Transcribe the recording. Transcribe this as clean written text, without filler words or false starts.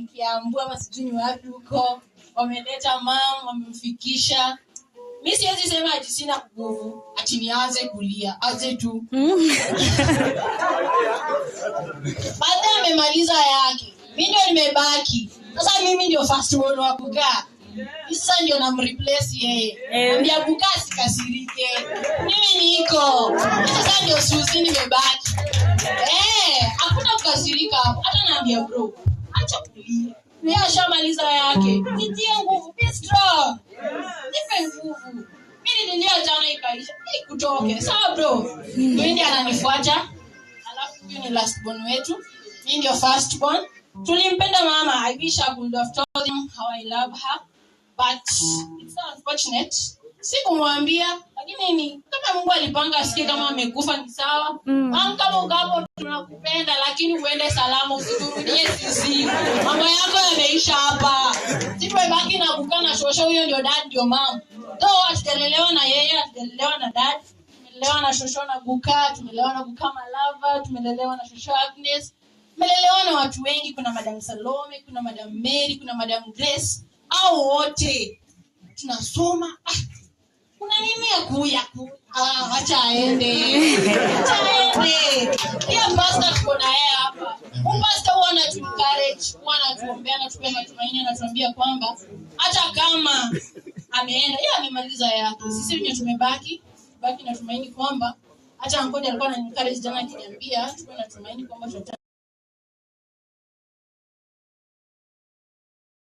Kiambu ama sijui wapi huko. Wameleta mama, wamemfikisha. Mimi siwezi sema ati sina nguvu, ati nianze kulia, aje tu. Baada amemaliza yake, mimi ndio nimebaki. Sasa mimi ndio first born wa kukaa. Sasa ndio namreplace yeye. Ambia kukaa sikasirike. Mimi niko. Sasa ndio Suzy nimebaki. Hakuna kukasirika hapo. Hata naambia bro, acha kulia. Yeye ashamaliza yake. Nitie nguvu, be strong. Nipe nguvu. Mimi nilia jana ikaisha. Kutoke. Sawa bro. Mimi ananifuata. Alafu huyu ni last born wetu. Mimi ndio first born. Tulimpenda mama. I wish I could have told him how I love her. But it's unfortunate. Sikumwambia, lakini ni kama Mungu alipanga asikie kama amekufa ni sawa. Kama ukapo tunakupenda lakini uende salama usiturudie sisi. Mambo yako yameisha hapa. Sisi tumebaki na kukaa na shosho, huyo ndio dad ndio mama. Though hatujalelewa na yeye, hatujalelewa na dad. Tumelelewa na shosho na Buka, tumelelewa na Buka Malava, tumelelewa na shosho Agnes. Tumelelewa na watu wengi, kuna Madam Salome, kuna Madam Mary, kuna Madam Grace. Au wote tunasoma. Kuna nini ya kuya? Acha aende. Pia pastor tuko na yeye hapa. Pastor huwa anatu-encourage, huwa anatuombea na tupe matumaini, anatuambia kwamba hata kama ameenda, yeye amemaliza yake. Sisi wenyewe tumebaki na tumaini kwamba hata Angoni alikuwa anani-encourage jana akiniambia tupe na tumaini kwamba